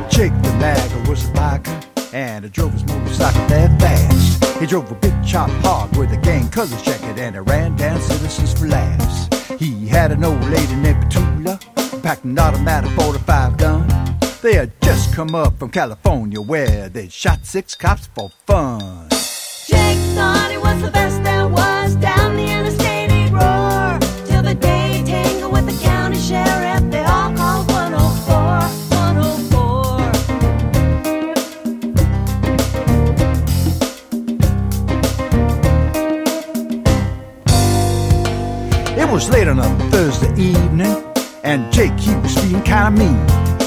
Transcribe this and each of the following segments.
Jake the Magger was a biker, and he drove his motorcycle that fast. He drove a big chop hog with a gang colors jacket, and he ran down citizens for laughs. He had an old lady named Petula, packed an automatic 45 gun. They had just come up from California, where they shot 6 cops for fun. Jake thought he was the best there was down the interstate he'd roar, till the day he tangled with the county sheriff. They all called 104, 104. It was late on a Thursday evening, and Jake, he was feeling kinda mean,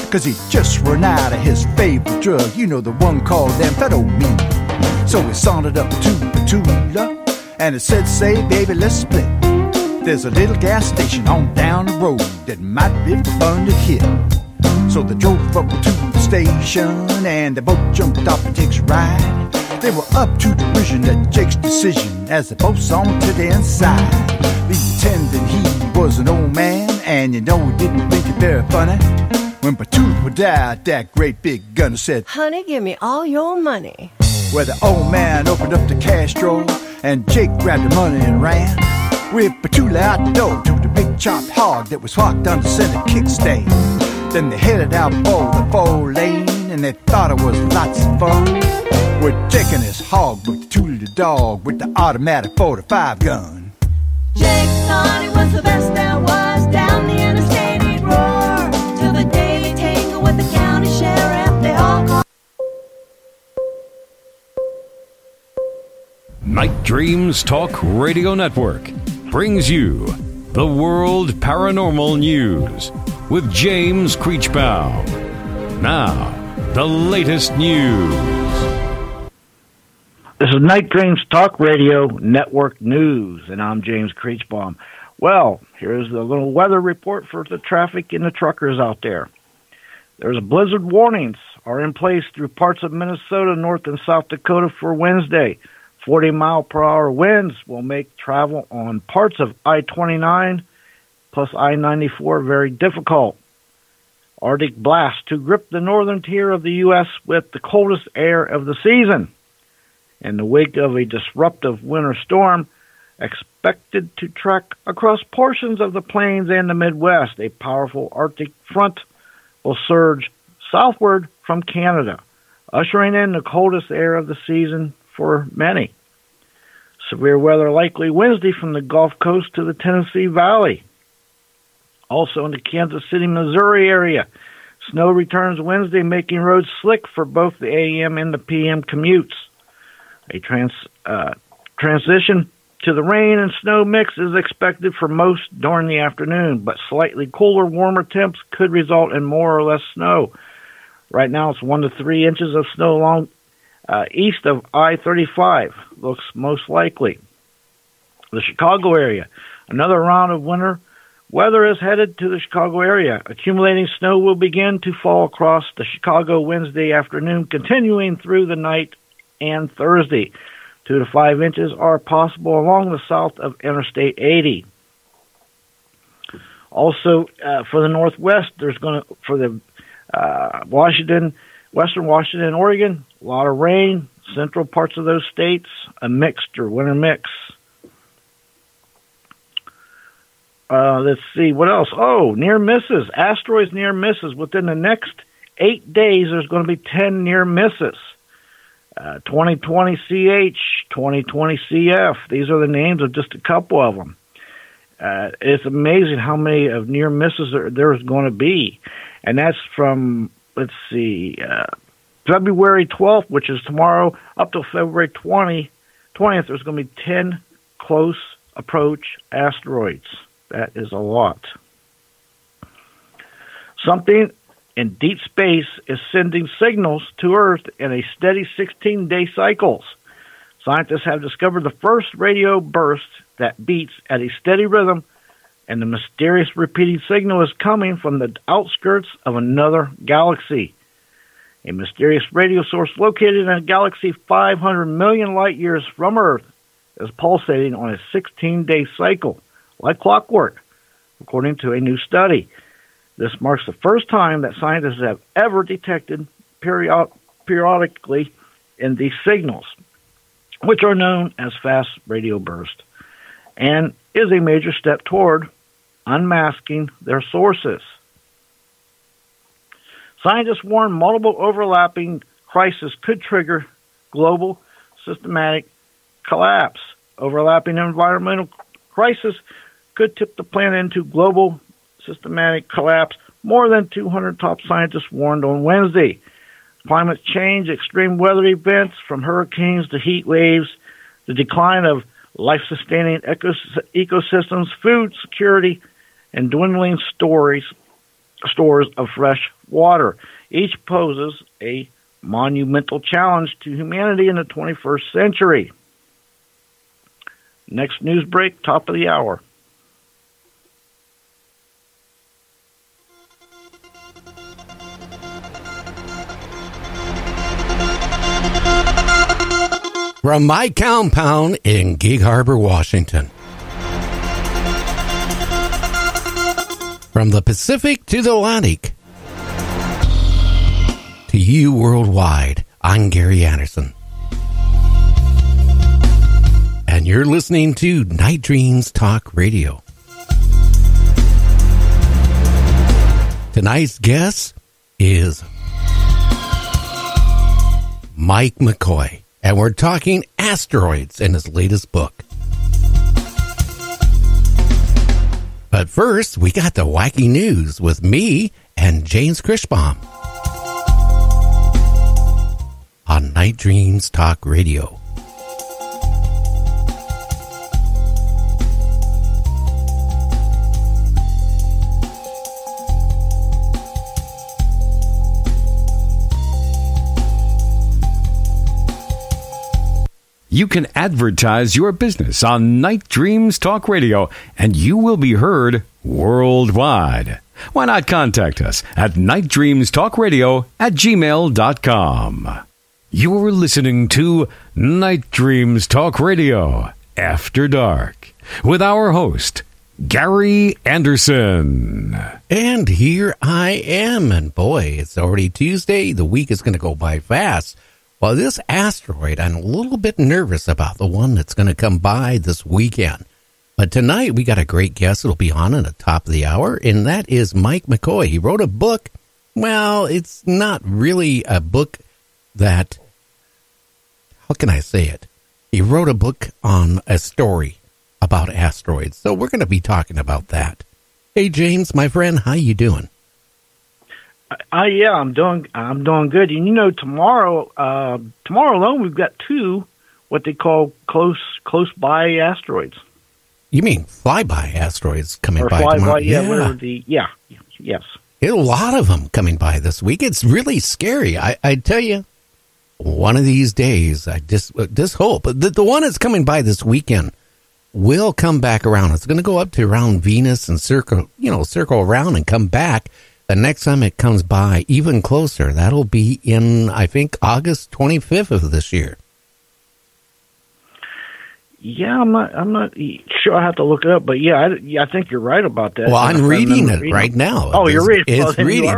'cause he'd just run out of his favorite drug, you know, the one called amphetamine. So he sauntered up to Petula, and he said, say, baby, let's split. There's a little gas station on down the road that might be fun to hit. So they drove up to the station, and they both jumped off and takes a ride. They were up to derision at Jake's decision as they both sauntered to the inside. The attendant, he was an old man, and you know he didn't think it very funny. When Petula pulled out that great big gun and said, honey, give me all your money. Well, the old man opened up the cash drawer, and Jake grabbed the money and ran with Petula out the door to the big chopped hog that was parked on the center kickstand. Then they headed out for the 4-lane, and they thought it was lots of fun, with Jake and his hog, with Petula the dog with the automatic 45 gun. Jake thought he was the best there was down the interstate he'd roar, till the day he tangled with the county sheriff. They all called. Night Dreams Talk Radio Network brings you the World Paranormal News with James Creechbaum. Now, the latest news. This is Night Dreams Talk Radio Network News, and I'm James Creechbaum. Well, here's the little weather report for the traffic and the truckers out there. There's blizzard warnings are in place through parts of Minnesota, North and South Dakota for Wednesday. 40-mile-per-hour winds will make travel on parts of I-29 plus I-94 very difficult. Arctic blasts to grip the northern tier of the U.S. with the coldest air of the season. In the wake of a disruptive winter storm expected to track across portions of the plains and the Midwest, a powerful Arctic front will surge southward from Canada, ushering in the coldest air of the season for many. Severe weather likely Wednesday from the Gulf Coast to the Tennessee Valley. Also in the Kansas City, Missouri area, snow returns Wednesday, making roads slick for both the AM and the PM commutes. A transition to the rain and snow mix is expected for most during the afternoon, but slightly cooler, warmer temps could result in more or less snow. Right now it's 1 to 3 inches of snow along east of I-35, looks most likely. The Chicago area, another round of winter weather is headed to the Chicago area. Accumulating snow will begin to fall across the Chicago Wednesday afternoon, continuing through the night and Thursday. 2 to 5 inches are possible along the south of Interstate 80. Also, for the Northwest, there's going to, for the Western Washington, Oregon, a lot of rain. Central parts of those states, a mixture, winter mix. Let's see, what else? Oh, near misses. Asteroids near misses. Within the next 8 days, there's going to be 10 near misses. 2020 CH, 2020 CF. These are the names of just a couple of them. It's amazing how many of near misses there's going to be. And that's from, let's see, February 12th, which is tomorrow, up till February 20th, there's going to be 10 close approach asteroids. That is a lot. Something in deep space is sending signals to Earth in a steady 16-day cycles. Scientists have discovered the first radio burst that beats at a steady rhythm, and the mysterious repeating signal is coming from the outskirts of another galaxy. A mysterious radio source located in a galaxy 500 million light years from Earth is pulsating on a 16-day cycle, like clockwork, according to a new study. This marks the first time that scientists have ever detected periodically in these signals, which are known as fast radio bursts, and is a major step toward unmasking their sources. Scientists warn multiple overlapping crises could trigger global systematic collapse. Overlapping environmental crisis could tip the planet into global systematic collapse. More than 200 top scientists warned on Wednesday. Climate change, extreme weather events, from hurricanes to heat waves, the decline of life-sustaining ecosystems, food security, and dwindling stores of fresh water. Each poses a monumental challenge to humanity in the 21st century. Next news break, top of the hour. From my compound in Gig Harbor, Washington. From the Pacific to the Atlantic. To you worldwide, I'm Gary Anderson. And you're listening to Night Dreams Talk Radio. Tonight's guest is Mke McCoy. And we're talking Asteroids in his latest book. But first, we got the wacky news with me and James Krischbaum on Night Dreams Talk Radio. You can advertise your business on Night Dreams Talk Radio, and you will be heard worldwide. Why not contact us at nightdreamstalkradio@gmail.com. You're listening to Night Dreams Talk Radio After Dark with our host, Gary Anderson. And here I am, and boy, it's already Tuesday. The week is going to go by fast. Well, this asteroid, I'm a little bit nervous about the one that's going to come by this weekend. But tonight, we got a great guest that'll be on at the top of the hour, and that is Mke McCoy. He wrote a book. Well, it's not really a book that, how can I say it? He wrote a book on a story about asteroids. So we're going to be talking about that. Hey, James, my friend, how you doing? Yeah, I'm doing good. And you know, tomorrow alone, we've got two what they call close by asteroids. You mean flyby asteroids coming by fly tomorrow? By, yes. A lot of them coming by this week. It's really scary. I tell you, one of these days, I just hope that the one that's coming by this weekend will come back around. It's going to go up to around Venus and circle around and come back. The next time it comes by, even closer, that'll be in, I think, August 25th of this year. Yeah, I'm not sure. I have to look it up, but I think you're right about that. Well, I'm reading it right now. Oh, you're reading? It's reading.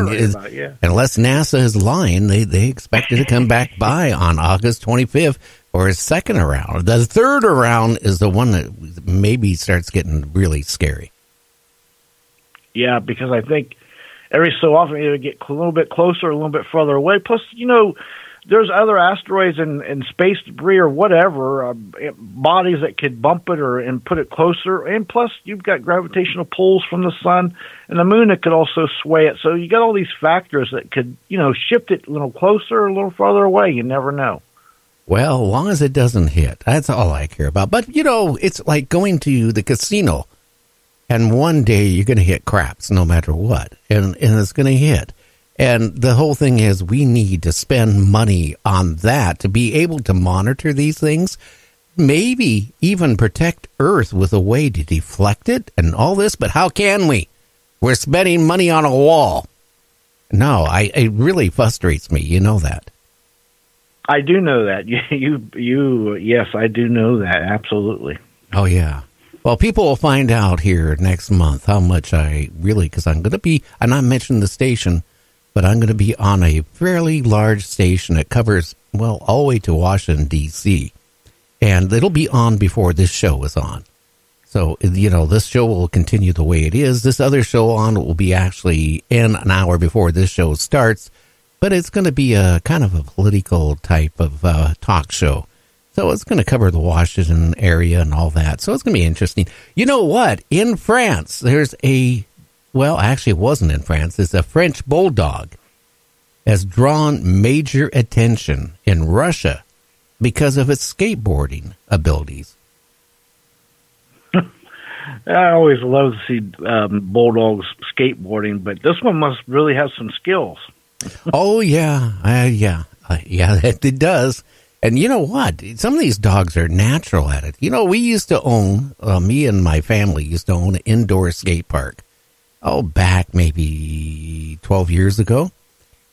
Unless NASA is lying, they expect it to come back by on August 25th for a second around. The third around is the one that maybe starts getting really scary. Yeah, because I think every so often it'll get a little bit closer, a little bit further away. Plus, there's other asteroids and space debris or whatever, bodies that could bump it and put it closer. And plus, you've got gravitational pulls from the sun and the moon that could also sway it. So you got all these factors that could, shift it a little closer, a little farther away. You never know. Well, as long as it doesn't hit, that's all I care about. But, it's like going to the casino. And one day you're going to hit craps no matter what. And it's going to hit. And the whole thing is we need to spend money on that to be able to monitor these things. Maybe even protect Earth with a way to deflect it and all this. But how can we? We're spending money on a wall. No, it really frustrates me. You know that. I do know that. Yes, I do know that. Absolutely. Oh, yeah. Well, people will find out here next month how much I really, because I'm going to be, I'm not mentioning the station, but I'm going to be on a fairly large station that covers, well, all the way to Washington, D.C. And it'll be on before this show is on. So, this show will continue the way it is. This other show on will be actually in an hour before this show starts, but it's going to be a kind of a political type of talk show. So it's going to cover the Washington area and all that. So it's going to be interesting. You know what? In France, there's actually it wasn't in France. It's a French bulldog has drawn major attention in Russia because of its skateboarding abilities. I always love to see bulldogs skateboarding, but this one must really have some skills. Oh, yeah. It does. And you know what? Some of these dogs are natural at it. We used to own, me and my family used to own an indoor skate park. Back maybe 12 years ago.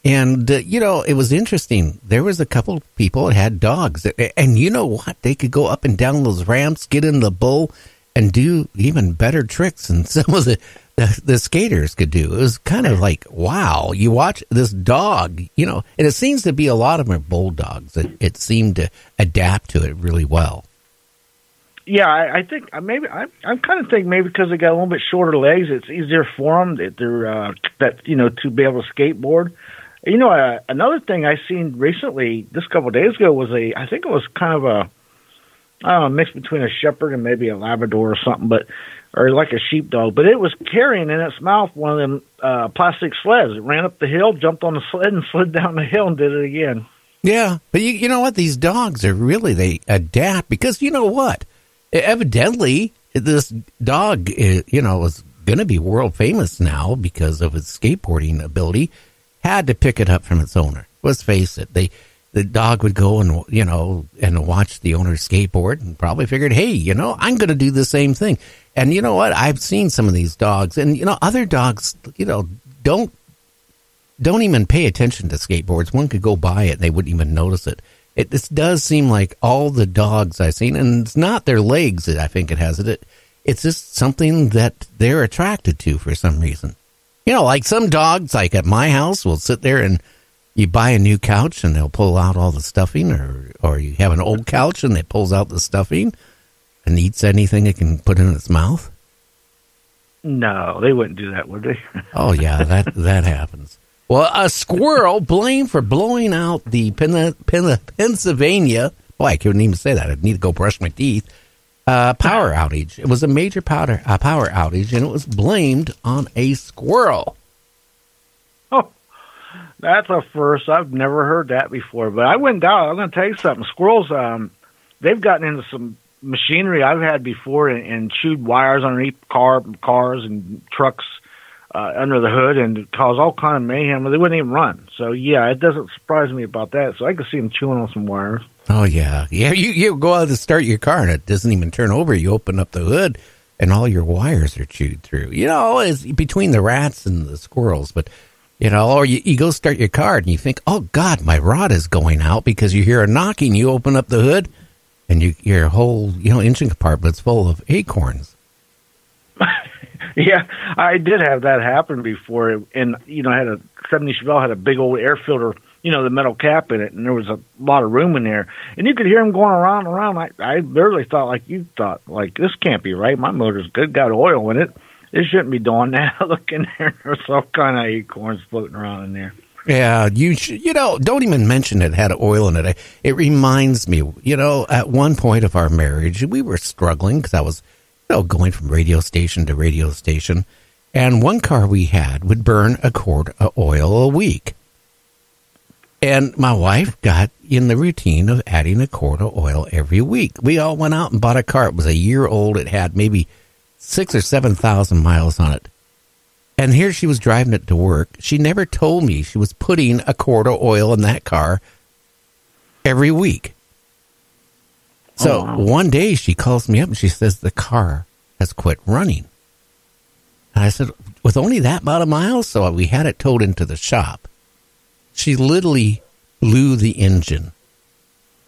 And, it was interesting. There was a couple of people that had dogs. And you know what? They could go up and down those ramps, get in the bowl, and do even better tricks than some of the skaters could do. It was kind of like, wow, you watch this dog, and it seems to be a lot of them are bulldogs. It seemed to adapt to it really well. Yeah, I think maybe I'm kind of thinking maybe because they got a little bit shorter legs, it's easier for them to be able to skateboard. Another thing I seen recently, this couple of days ago, was I think it was kind of a mix between a shepherd and maybe a Labrador or something, or like a sheepdog. But it was carrying in its mouth one of them plastic sleds. It ran up the hill, jumped on the sled, and slid down the hill and did it again. Yeah, but you know what? These dogs they adapt because you know what? Evidently, this dog, is going to be world famous now because of its skateboarding ability. Had to pick it up from its owner. Let's face it, the dog would go and watch the owner skateboard and probably figured, hey, I'm going to do the same thing. And you know what? I've seen some of these dogs, and other dogs, don't even pay attention to skateboards. One could go by it and they wouldn't even notice it. This does seem like all the dogs I've seen, and it's not their legs that I think it has it. It's just something that they're attracted to for some reason. Like some dogs, like at my house, will sit there and you buy a new couch and they'll pull out all the stuffing, or you have an old couch and it pulls out the stuffing and eats anything it can put in its mouth. No, they wouldn't do that, would they? Oh, yeah, that happens. Well, a squirrel blamed for blowing out the Pennsylvania, boy, I couldn't even say that. I need to go brush my teeth, power outage. It was a major power outage, and it was blamed on a squirrel. Oh, that's a first. I've never heard that before, but I went down. I'm going to tell you something. Squirrels, they've gotten into some machinery I've had before and chewed wires underneath cars and trucks under the hood and cause all kind of mayhem. They wouldn't even run. So, yeah, it doesn't surprise me about that. So I can see them chewing on some wires. Oh, yeah. Yeah, you go out to start your car and it doesn't even turn over. You open up the hood and all your wires are chewed through. It's between the rats and the squirrels. But, or you go start your car and you think, oh, God, my rod is going out because you hear a knocking. You open up the hood and your whole, engine compartment's full of acorns. Yeah, I did have that happen before. And, I had a 70 Chevelle, had a big old air filter, the metal cap in it, and there was a lot of room in there. And you could hear them going around and around. I literally thought like you thought, like, this can't be right. My motor's good, got oil in it. It shouldn't be doing that. Look in there. There's all kind of acorns floating around in there. Yeah, don't even mention it had oil in it. It reminds me, at one point of our marriage, we were struggling because I was, going from radio station to radio station. And one car we had would burn a quart of oil a week. And my wife got in the routine of adding a quart of oil every week. We all went out and bought a car. It was a year old. It had maybe 6,000 or 7,000 miles on it. And here she was driving it to work. She never told me she was putting a quart of oil in that car every week. So one day she calls me up and she says the car has quit running. And I said, with only that amount of miles? So we had it towed into the shop. She literally blew the engine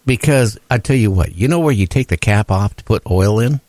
Because I tell you what, you know where you take the cap off to put oil in?